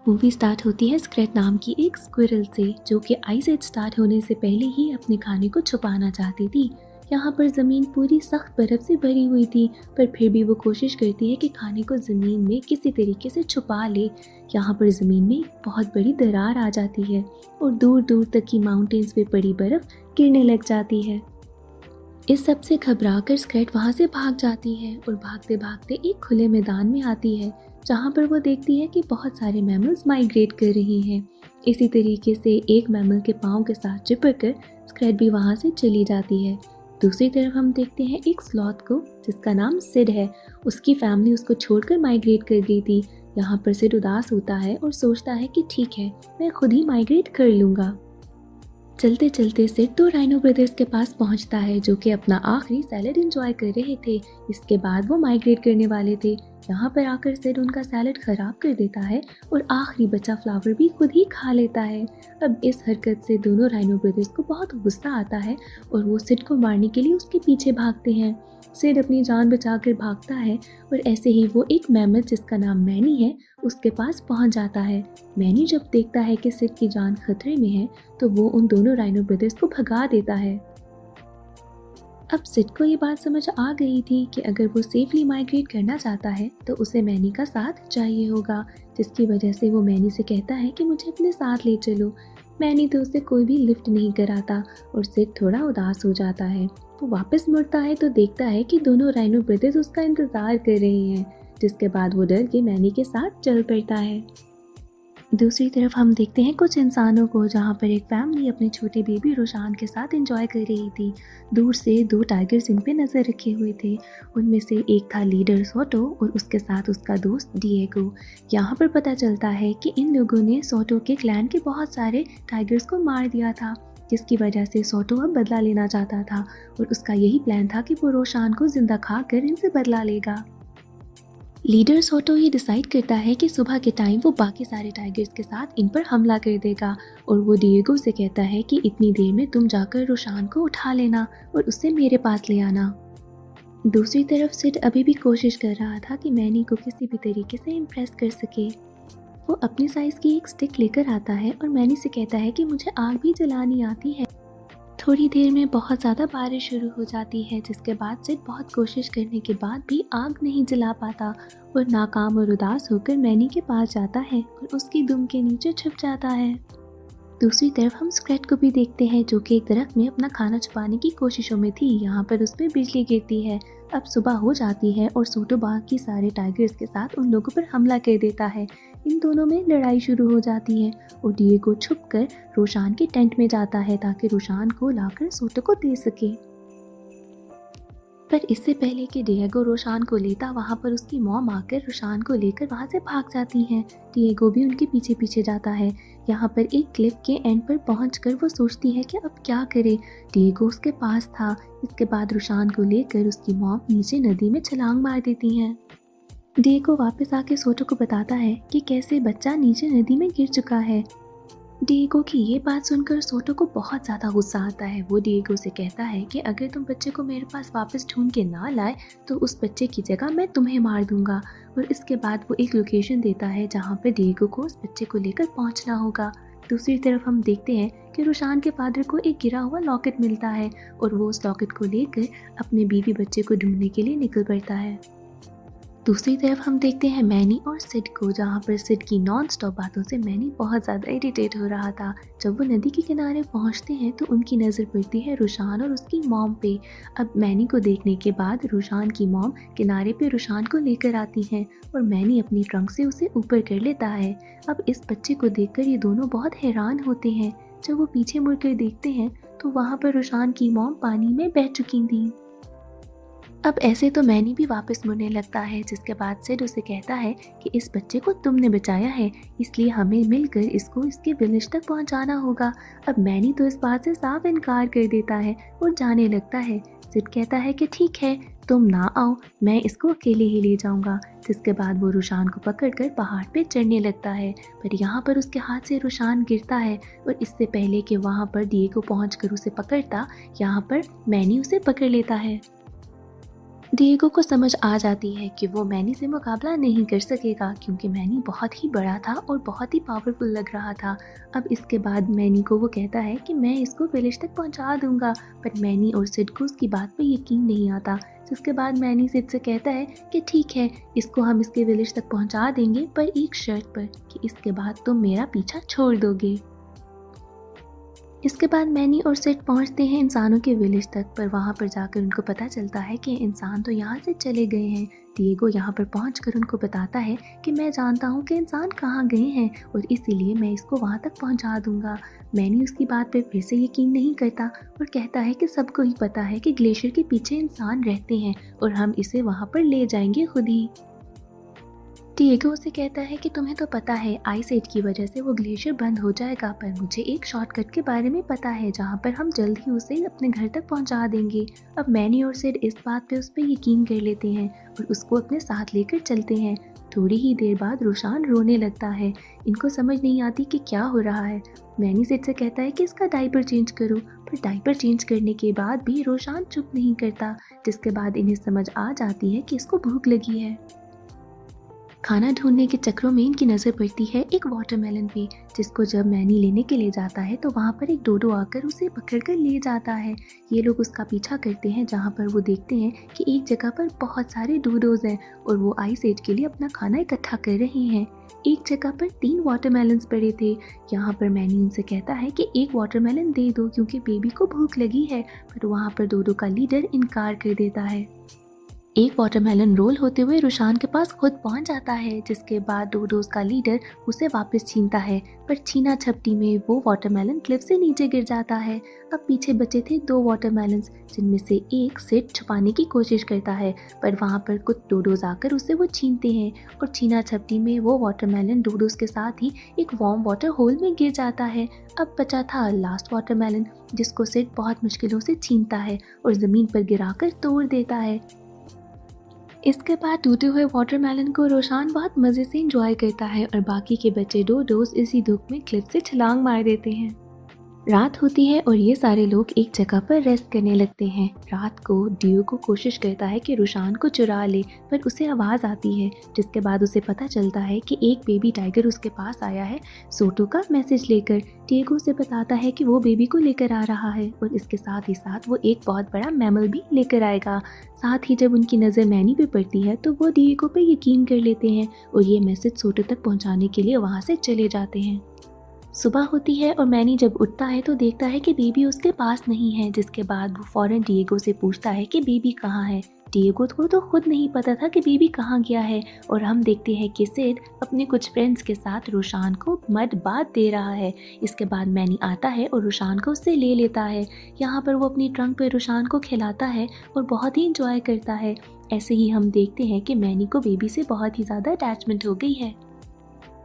Movie start होती है स्क्रेट नाम की एक स्क्विरल से, जो कि आइस एज स्टार्ट होने से पहले ही अपने खाने को छुपाना चाहती थी। यहाँ पर ज़मीन पूरी सख्त बर्फ़ से भरी हुई थी, पर फिर भी वो कोशिश करती है कि खाने को ज़मीन में किसी तरीके से छुपा ले। यहाँ पर ज़मीन में एक बहुत बड़ी दरार आ जाती है और दूर दूर तक की माउंटेन्स पे पड़ी बर्फ़ गिरने लग जाती है। इस सब से घबराकर स्क्रेट वहाँ से भाग जाती है और भागते भागते एक खुले मैदान में आती है, जहाँ पर वो देखती है कि बहुत सारे मैमल्स माइग्रेट कर रहे हैं। इसी तरीके से एक मैमल के पाँव के साथ चिपक कर स्क्रेट भी वहाँ से चली जाती है। दूसरी तरफ हम देखते हैं एक स्लॉथ को, जिसका नाम सिड है। उसकी फैमिली उसको छोड़कर माइग्रेट कर गई थी। यहाँ पर सिड उदास होता है और सोचता है कि ठीक है, मैं खुद ही माइग्रेट कर लूँगा। चलते चलते सिड दो राइनो ब्रदर्स के पास पहुंचता है, जो कि अपना आखिरी सैलेड एंजॉय कर रहे थे। इसके बाद वो माइग्रेट करने वाले थे। यहाँ पर आकर सिड उनका सैलेड खराब कर देता है और आखिरी बचा फ्लावर भी खुद ही खा लेता है। अब इस हरकत से दोनों राइनो ब्रदर्स को बहुत गुस्सा आता है और वो सिड को मारने के लिए उसके पीछे भागते हैं। सिड अपनी जान बचाकर भागता है और ऐसे ही वो एक मैमथ, जिसका नाम मैनी है, उसके पास पहुंच जाता है। मैनी जब देखता है कि सिड की जान खतरे में है, तो वो उन दोनों राइनो ब्रदर्स को भगा देता है। अब सिड को ये बात समझ आ गई थी कि अगर वो सेफली माइग्रेट करना चाहता है तो उसे मैनी का साथ चाहिए होगा, जिसकी वजह से वो मैनी से कहता है कि मुझे अपने साथ ले चलो। मैनी तो उसे कोई भी लिफ्ट नहीं कराता और सिड थोड़ा उदास हो जाता है। वो वापस मुड़ता है तो देखता है कि दोनों राइनो ब्रदर्स उसका इंतज़ार कर रहे हैं, जिसके बाद वो डर के मैनी के साथ चल पड़ता है। दूसरी तरफ हम देखते हैं कुछ इंसानों को, जहाँ पर एक फैमिली अपने छोटे बेबी रोशान के साथ एंजॉय कर रही थी। दूर से दो टाइगर्स इन पे नज़र रखे हुए थे। उनमें से एक था लीडर सोटो और उसके साथ उसका दोस्त डिएगो। यहाँ पर पता चलता है कि इन लोगों ने सोटो के क्लैन के बहुत सारे टाइगर्स को मार दिया था, जिसकी वजह से सोटो अब बदला लेना चाहता था और उसका यही प्लान था कि वो रोशान को जिंदा खाकर इनसे बदला लेगा। लीडर सोटो ये डिसाइड करता है कि सुबह के टाइम वो बाकी सारे टाइगर्स के साथ इन पर हमला कर देगा और वो डिएगो से कहता है कि इतनी देर में तुम जाकर रोशान को उठा लेना और उसे मेरे पास ले आना। दूसरी तरफ सिड अभी भी कोशिश कर रहा था कि मैनी को किसी भी तरीके से इम्प्रेस कर सके। वो अपनी साइज़ की एक स्टिक लेकर आता है और मैनी से कहता है कि मुझे आग भी जलानी आती है। थोड़ी देर में बहुत ज़्यादा बारिश शुरू हो जाती है, जिसके बाद सिड बहुत कोशिश करने के बाद भी आग नहीं जला पाता और नाकाम और उदास होकर मैनी के पास जाता है और उसकी दुम के नीचे छुप जाता है। दूसरी तरफ हम स्क्रेट को भी देखते हैं, जो कि एक दरख्त में अपना खाना छुपाने की कोशिशों में थी। यहाँ पर उस पर बिजली गिरती है। अब सुबह हो जाती है और सोटो बाकी सारे टाइगर्स के साथ उन लोगों पर हमला कर देता है। इन दोनों में लड़ाई शुरू हो जाती है और डिएगो छुपकर रोशान के टेंट में जाता है ताकि रोशान को लाकर सोटो को दे सके। पर इससे पहले कि डिएगो रोशान को लेता, वहाँ पर उसकी मॉम आकर रोशान को लेकर वहाँ से भाग जाती हैं। डिएगो भी उनके पीछे पीछे जाता है। यहाँ पर एक क्लिफ के एंड पर पहुंचकर वो सोचती है कि अब क्या करे। डिएगो उसके पास था। इसके बाद रोशान को लेकर उसकी मॉम नीचे नदी में छलांग मार देती हैं। डिएगो वापस आके सोटो को बताता है कि कैसे बच्चा नीचे नदी में गिर चुका है। डिएगो की ये बात सुनकर सोटो को बहुत ज़्यादा गुस्सा आता है। वो डिएगो से कहता है कि अगर तुम बच्चे को मेरे पास वापस ढूंढ के ना लाए तो उस बच्चे की जगह मैं तुम्हें मार दूंगा। और इसके बाद वो एक लोकेशन देता है जहाँ पर डिएगो को उस बच्चे को लेकर पहुँचना होगा। दूसरी तरफ हम देखते हैं कि रोशान के फादर को एक गिरा हुआ लॉकेट मिलता है और वो उस लॉकेट को लेकर अपने बीवी बच्चे को ढूंढने के लिए निकल पड़ता है। दूसरी तरफ हम देखते हैं मैनी और सिड को, जहाँ पर सिड की नॉन स्टॉप बातों से मैनी बहुत ज़्यादा इरिटेट हो रहा था। जब वो नदी के किनारे पहुँचते हैं तो उनकी नज़र पड़ती है रोशान और उसकी मॉम पे। अब मैनी को देखने के बाद रोशान की मॉम किनारे पे रोशान को लेकर आती हैं और मैनी अपनी ट्रंक से उसे ऊपर कर लेता है। अब इस बच्चे को देखकर ये दोनों बहुत हैरान होते हैं। जब वो पीछे मुड़कर देखते हैं तो वहाँ पर रोशान की मॉम पानी में बह चुकी थी। अब ऐसे तो मैनी भी वापस मुड़ने लगता है, जिसके बाद सिड उसे कहता है कि इस बच्चे को तुमने बचाया है, इसलिए हमें मिलकर इसको इसके विलेज तक पहुंचाना होगा। अब मैनी तो इस बात से साफ इनकार कर देता है और जाने लगता है। सिड कहता है कि ठीक है, तुम ना आओ, मैं इसको अकेले ही ले जाऊंगा। जिसके बाद वो रोशान को पकड़कर पहाड़ पे चढ़ने लगता है, पर यहाँ पर उसके हाथ से रोशान गिरता है और इससे पहले कि वहाँ पर डिएगो पहुँचकर उसे पकड़ता, यहाँ पर मैनी उसे पकड़ लेता है। डिएगो को समझ आ जाती है कि वो मैनी से मुकाबला नहीं कर सकेगा क्योंकि मैनी बहुत ही बड़ा था और बहुत ही पावरफुल लग रहा था। अब इसके बाद मैनी को वो कहता है कि मैं इसको विलेज तक पहुंचा दूंगा, पर मैनी और सिड को उसकी बात पर यकीन नहीं आता। जिसके बाद मैनी सिड से कहता है कि ठीक है, इसको हम इसके विलेज तक पहुंचा देंगे, पर एक शर्त पर कि इसके बाद तुम मेरा पीछा छोड़ दोगे। इसके बाद मैनी और सिड पहुंचते हैं इंसानों के विलेज तक, पर वहां पर जाकर उनको पता चलता है कि इंसान तो यहाँ से चले गए हैं। डिएगो यहाँ पर पहुंचकर उनको बताता है कि मैं जानता हूँ कि इंसान कहाँ गए हैं और इसीलिए मैं इसको वहाँ तक पहुँचा दूंगा। मैनी उसकी बात पर फिर से यकीन नहीं करता और कहता है कि सबको ही पता है कि ग्लेशियर के पीछे इंसान रहते हैं और हम इसे वहाँ पर ले जाएंगे खुद ही। डिएगो उसे कहता है कि तुम्हें तो पता है आइस एज की वजह से वो ग्लेशियर बंद हो जाएगा, पर मुझे एक शॉर्टकट के बारे में पता है जहाँ पर हम जल्द ही उसे अपने घर तक पहुँचा देंगे। अब मैनी और सिड इस बात पे उस पर यकीन कर लेते हैं और उसको अपने साथ लेकर चलते हैं। थोड़ी ही देर बाद रोशान रोने लगता है। इनको समझ नहीं आती कि क्या हो रहा है। मैनी सिड से कहता है कि इसका डायपर चेंज करो, पर डायपर चेंज करने के बाद भी रोशान चुप नहीं करता। जिसके बाद इन्हें समझ आ जाती है कि इसको भूख लगी है। खाना ढूंढने के चक्रों में इनकी नज़र पड़ती है एक वाटरमेलन पे, जिसको जब मैनी लेने के लिए जाता है तो वहाँ पर एक डोडो आकर उसे पकड़कर ले जाता है। ये लोग उसका पीछा करते हैं जहाँ पर वो देखते हैं कि एक जगह पर बहुत सारे डोडोज हैं और वो आइस एज के लिए अपना खाना इकट्ठा कर रहे हैं। एक जगह पर 3 वाटरमेलन्स पड़े थे। यहाँ पर मैनी उनसे कहता है कि एक वाटरमेलन दे दो क्योंकि बेबी को भूख लगी है, पर वहाँ पर डोडो का लीडर इनकार कर देता है। एक वाटरमेलन रोल होते हुए रोशान के पास खुद पहुंच जाता है, जिसके बाद डोडोज का लीडर उसे वापस छीनता है, पर छीना झपटी में वो वाटरमेलन क्लिफ से नीचे गिर जाता है। अब पीछे बचे थे 2 वाटरमेलन्स, जिनमें से एक सिड छुपाने की कोशिश करता है, पर वहाँ पर कुछ डोडोज आकर उसे वो छीनते हैं और छीना झपटी में वो वाटरमेलन डोडोज के साथ ही एक वार्म वाटर होल में गिर जाता है। अब बचा था लास्ट वाटरमेलन, जिसको सिड बहुत मुश्किलों से छीनता है और ज़मीन पर गिराकर तोड़ देता है। इसके बाद टूटे हुए वाटरमेलन को रोशान बहुत मज़े से एंजॉय करता है और बाकी के बच्चे डोडोज इसी धूप में क्लिफ से छलांग मार देते हैं। रात होती है और ये सारे लोग एक जगह पर रेस्ट करने लगते हैं। रात को डिएगो कोशिश करता है कि रोशान को चुरा ले, पर उसे आवाज़ आती है, जिसके बाद उसे पता चलता है कि एक बेबी टाइगर उसके पास आया है सोटो का मैसेज लेकर। डिएगो उसे बताता है कि वो बेबी को लेकर आ रहा है और इसके साथ ही साथ वो एक बहुत बड़ा मैमल भी लेकर आएगा। साथ ही जब उनकी नज़र मैनी पे पड़ती है तो वो डिएगो पे यकीन कर लेते हैं और ये मैसेज सोटो तक पहुँचाने के लिए वहाँ से चले जाते हैं। सुबह होती है और मैनी जब उठता है तो देखता है कि बेबी उसके पास नहीं है, जिसके बाद वो फौरन डिएगो से पूछता है कि बेबी कहाँ है। डिएगो को तो खुद नहीं पता था कि बेबी कहाँ गया है और हम देखते हैं कि सिड अपने कुछ फ्रेंड्स के साथ रोशान को मड बाथ दे रहा है। इसके बाद मैनी आता है और रोशान को उससे ले लेता है। यहाँ पर वो अपनी ट्रंक पर रोशान को खिलाता है और बहुत ही इंजॉय करता है। ऐसे ही हम देखते हैं कि मैनी को बेबी से बहुत ही ज़्यादा अटैचमेंट हो गई है।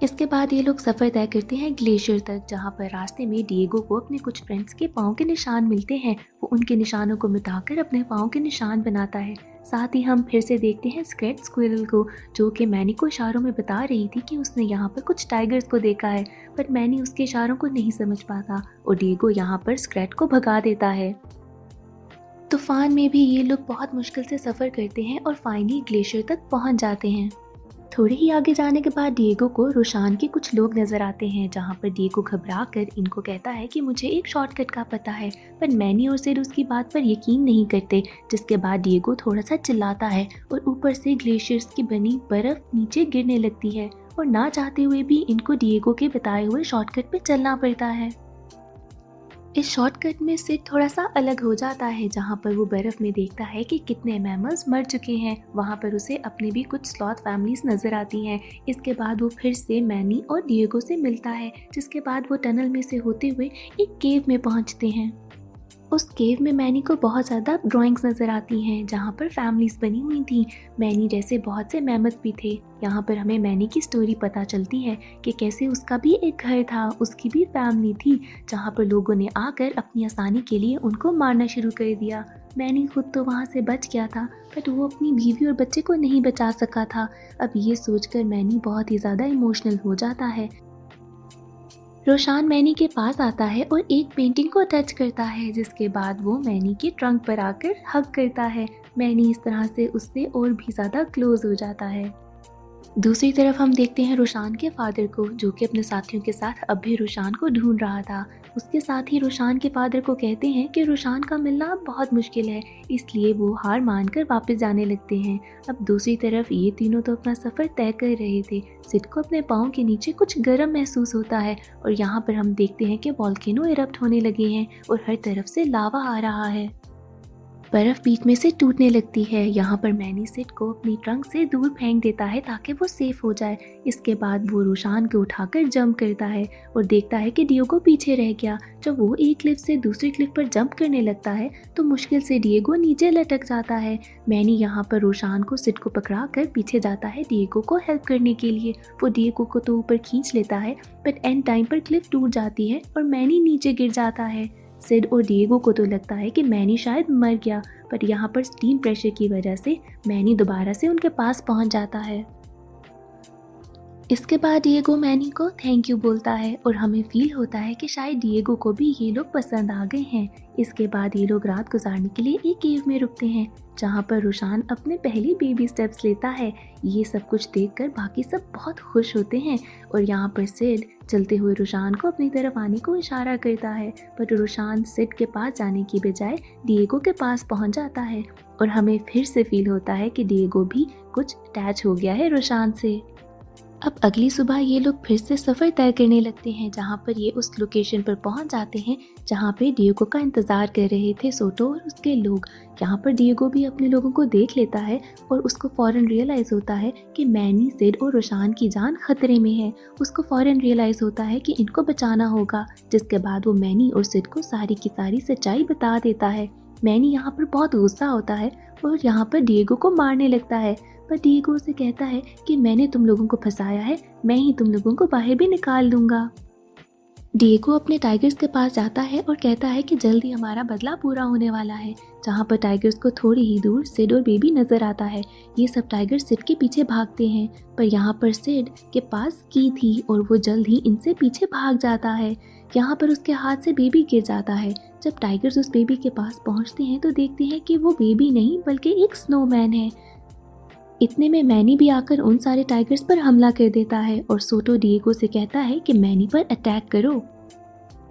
इसके बाद ये लोग सफ़र तय करते हैं ग्लेशियर तक, जहाँ पर रास्ते में डिएगो को अपने कुछ फ्रेंड्स के पाँव के निशान मिलते हैं। वो उनके निशानों को मिटाकर अपने पाँव के निशान बनाता है। साथ ही हम फिर से देखते हैं स्क्रेट स्क्विरल को, जो कि मैनी को इशारों में बता रही थी कि उसने यहाँ पर कुछ टाइगर्स को देखा है, पर मैनी उसके इशारों को नहीं समझ पाता और डिएगो यहाँ पर स्क्रेट को भगा देता है। तूफान में भी ये लोग बहुत मुश्किल से सफ़र करते हैं और फाइनली ग्लेशियर तक पहुँच जाते हैं। थोड़े ही आगे जाने के बाद डिएगो को रोशान के कुछ लोग नज़र आते हैं, जहाँ पर डिएगो घबरा कर इनको कहता है कि मुझे एक शॉर्टकट का पता है, पर मैनी और सिड उसकी बात पर यकीन नहीं करते। जिसके बाद डिएगो थोड़ा सा चिल्लाता है और ऊपर से ग्लेशियर्स की बनी बर्फ़ नीचे गिरने लगती है और ना चाहते हुए भी इनको डिएगो के बताए हुए शॉर्टकट पर चलना पड़ता है। इस शॉर्टकट में सिड थोड़ा सा अलग हो जाता है, जहाँ पर वो बर्फ़ में देखता है कि कितने मैमल्स मर चुके हैं। वहाँ पर उसे अपनी भी कुछ स्लॉथ फैमिलीज नज़र आती हैं। इसके बाद वो फिर से मैनी और डिएगो से मिलता है, जिसके बाद वो टनल में से होते हुए एक केव में पहुँचते हैं। उस केव में मैनी को बहुत ज़्यादा ड्राइंग्स नज़र आती हैं, जहाँ पर फैमिलीज बनी हुई थी। मैनी जैसे बहुत से मैमथ भी थे। यहाँ पर हमें मैनी की स्टोरी पता चलती है कि कैसे उसका भी एक घर था, उसकी भी फैमिली थी, जहाँ पर लोगों ने आकर अपनी आसानी के लिए उनको मारना शुरू कर दिया। मैनी खुद तो वहाँ से बच गया था, बट वो अपनी बीवी और बच्चे को नहीं बचा सका था। अब ये सोचकर मैनी बहुत ही ज़्यादा इमोशनल हो जाता है। रोशान मैनी के पास आता है और एक पेंटिंग को टच करता है, जिसके बाद वो मैनी के ट्रंक पर आकर हग करता है। मैनी इस तरह से उससे और भी ज़्यादा क्लोज हो जाता है। दूसरी तरफ हम देखते हैं रोशान के फादर को, जो कि अपने साथियों के साथ अब भी रोशान को ढूंढ रहा था। उसके साथ ही रोशान के फादर को कहते हैं कि रोशान का मिलना अब बहुत मुश्किल है, इसलिए वो हार मानकर वापस जाने लगते हैं। अब दूसरी तरफ ये तीनों तो अपना सफ़र तय कर रहे थे। सिड को अपने पाँव के नीचे कुछ गर्म महसूस होता है और यहाँ पर हम देखते हैं कि वॉल्केनो इरप्ट होने लगे हैं और हर तरफ से लावा आ रहा है। बर्फ बीच में से टूटने लगती है। यहाँ पर मैनी सिड को अपनी ट्रंक से दूर फेंक देता है ताकि वो सेफ हो जाए। इसके बाद वो रोशान को उठाकर जंप करता है और देखता है कि डिएगो पीछे रह गया। जब वो एक क्लिफ से दूसरी क्लिफ पर जंप करने लगता है तो मुश्किल से डिएगो नीचे लटक जाता है। मैनी यहाँ पर रोशान को सिड को पकड़ा कर पीछे जाता है डिएगो को हेल्प करने के लिए। वो डिएगो को तो ऊपर खींच लेता है, बट एंड टाइम पर क्लिफ टूट जाती है और मैनी नीचे गिर जाता है। सिड और डिएगो को तो लगता है कि मैनी शायद मर गया, पर यहाँ पर स्टीम प्रेशर की वजह से मैनी दोबारा से उनके पास पहुँच जाता है। इसके बाद डिएगो मैनी को थैंक यू बोलता है और हमें फील होता है कि शायद डिएगो को भी ये लोग पसंद आ गए हैं। इसके बाद ये लोग रात गुजारने के लिए एक केव में रुकते हैं, जहाँ पर रोशान अपने पहले बेबी स्टेप्स लेता है। ये सब कुछ देखकर बाकी सब बहुत खुश होते हैं और यहाँ पर सिड चलते हुए रोशान को अपनी तरफ आने को इशारा करता है, पर रोशान सिड के पास जाने की बजाय डिएगो के पास पहुँच जाता है और हमें फिर से फील होता है कि डिएगो भी कुछ अटैच हो गया है रोशान से। अब अगली सुबह ये लोग फिर से सफ़र तय करने लगते हैं, जहाँ पर ये उस लोकेशन पर पहुँच जाते हैं जहाँ पे डिएगो का इंतज़ार कर रहे थे सोटो और उसके लोग। यहाँ पर डिएगो भी अपने लोगों को देख लेता है और उसको फ़ौरन रियलाइज़ होता है कि मैनी, सिड और रोशान की जान खतरे में है। उसको फ़ौरन रियलाइज़ होता है कि इनको बचाना होगा, जिसके बाद वो मैनी और सिड को सारी की सारी सच्चाई बता देता है। मैनी यहाँ पर बहुत गुस्सा होता है और यहाँ पर डिएगो को मारने लगता है, पर डिएगो उसे कहता है कि मैंने तुम लोगों को फंसाया है, मैं ही तुम लोगों को बाहर भी निकाल दूंगा। डिएगो अपने टाइगर्स के पास जाता है और कहता है कि जल्दी हमारा बदला पूरा होने वाला है, जहाँ पर टाइगर्स को थोड़ी ही दूर सिड और बेबी नज़र आता है। ये सब टाइगर्स सिड के पीछे भागते हैं, पर यहाँ पर सिड के पास की थी और वो जल्द ही इनसे पीछे भाग जाता है। यहाँ पर उसके हाथ से बेबी गिर जाता है। जब टाइगर्स उस बेबी के पास पहुँचते हैं तो देखते हैं कि वो बेबी नहीं बल्कि एक स्नोमैन है। इतने में मैनी भी आकर उन सारे टाइगर्स पर हमला कर देता है और सोटो डिएगो से कहता है कि मैनी पर अटैक करो।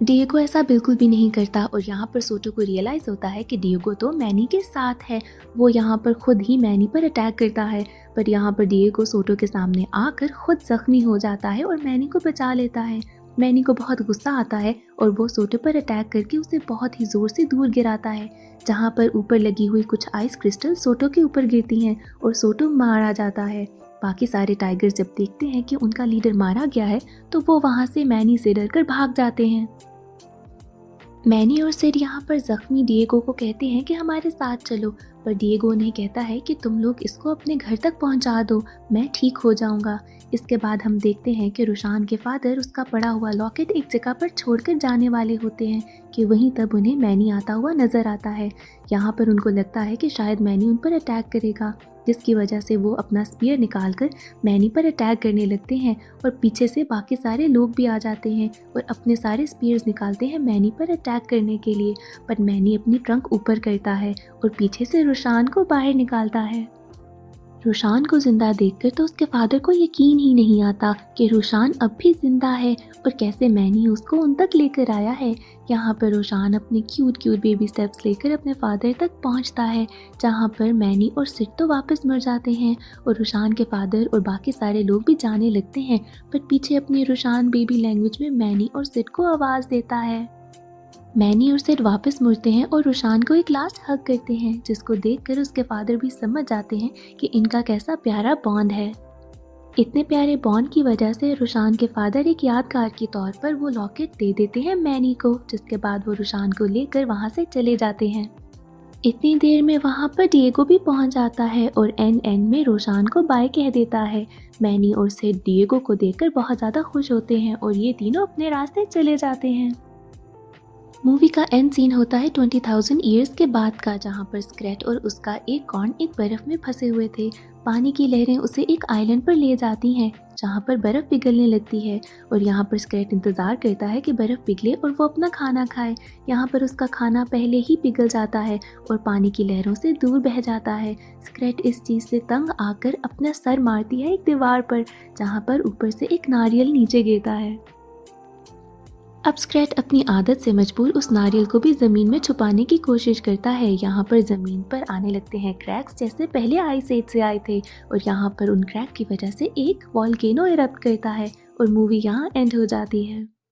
डिएगो ऐसा बिल्कुल भी नहीं करता और यहाँ पर सोटो को रियलाइज़ होता है कि डिएगो तो मैनी के साथ है। वो यहाँ पर खुद ही मैनी पर अटैक करता है, पर यहाँ पर डिएगो सोटो के सामने आकर खुद जख्मी हो जाता है और मैनी को बचा लेता है। मैनी को बहुत गुस्सा आता है और वो सोटो पर अटैक करके उसे बहुत ही ज़ोर से दूर गिराता है, जहाँ पर ऊपर लगी हुई कुछ आइस क्रिस्टल सोटो के ऊपर गिरती हैं और सोटो मारा जाता है। बाकी सारे टाइगर्स जब देखते हैं कि उनका लीडर मारा गया है तो वो वहाँ से मैनी से डरकर भाग जाते हैं। मैनी और सिड यहाँ पर जख्मी डिएगो को कहते हैं कि हमारे साथ चलो, पर डिएगो उन्हें कहता है कि तुम लोग इसको अपने घर तक पहुँचा दो, मैं ठीक हो जाऊँगा। इसके बाद हम देखते हैं कि रोशान के फादर उसका पड़ा हुआ लॉकेट एक जगह पर छोड़कर जाने वाले होते हैं कि वहीं तब उन्हें मैनी आता हुआ नज़र आता है। यहाँ पर उनको लगता है कि शायद मैनी उन पर अटैक करेगा, जिसकी वजह से वो अपना स्पीयर निकालकर मैनी पर अटैक करने लगते हैं और पीछे से बाकी सारे लोग भी आ जाते हैं और अपने सारे स्पीयर्स निकालते हैं मैनी पर अटैक करने के लिए। पर मैनी अपनी ट्रंक ऊपर करता है और पीछे से रोशान को बाहर निकालता है। रोशान को जिंदा देखकर तो उसके फादर को यकीन ही नहीं आता कि रोशान अब भी जिंदा है और कैसे मैनी उसको उन तक लेकर आया है। यहाँ पर रोशान अपने क्यूट बेबी स्टेप्स लेकर अपने फादर तक पहुँचता है, जहाँ पर मैनी और सिड तो वापस मर जाते हैं और रोशान के फादर और बाकी सारे लोग भी जाने लगते हैं, पर पीछे अपनी रोशान बेबी लैंग्वेज में मैनी और सिड को आवाज़ देता है। मैनी और सिड वापस मुड़ते हैं और रोशान को एक लास्ट हग करते हैं, जिसको देखकर उसके फादर भी समझ जाते हैं कि इनका कैसा प्यारा बॉन्ड है। इतने प्यारे बॉन्ड की वजह से रोशान के फादर एक यादगार के तौर पर वो लॉकेट दे देते हैं मैनी को, जिसके बाद वो रोशान को लेकर वहाँ से चले जाते हैं। इतनी देर में वहाँ पर डिएगो भी पहुँच जाता है और एंड में रोशान को बाय कह देता है। मैनी और सिड डिएगो को देखकर बहुत ज़्यादा खुश होते हैं और ये तीनों अपने रास्ते चले जाते हैं। मूवी का एंड सीन होता है 20,000 ईयर्स के बाद का, जहाँ पर स्क्रेट और उसका एक कॉर्न एक बर्फ में फंसे हुए थे। पानी की लहरें उसे एक आइलैंड पर ले जाती हैं जहाँ पर बर्फ पिघलने लगती है और यहाँ पर स्क्रेट इंतज़ार करता है कि बर्फ पिघले और वो अपना खाना खाए। यहाँ पर उसका खाना पहले ही पिघल जाता है और पानी की लहरों से दूर बह जाता है। स्क्रेट इस चीज़ से तंग आकर अपना सर मारती है एक दीवार पर, जहाँ पर ऊपर से एक नारियल नीचे गिरता है। अब स्क्रेट अपनी आदत से मजबूर उस नारियल को भी ज़मीन में छुपाने की कोशिश करता है। यहाँ पर ज़मीन पर आने लगते हैं क्रैक्स, जैसे पहले आइस एज से आए थे, और यहाँ पर उन क्रैक की वजह से एक वॉल्केनो इरप्ट करता है और मूवी यहाँ एंड हो जाती है।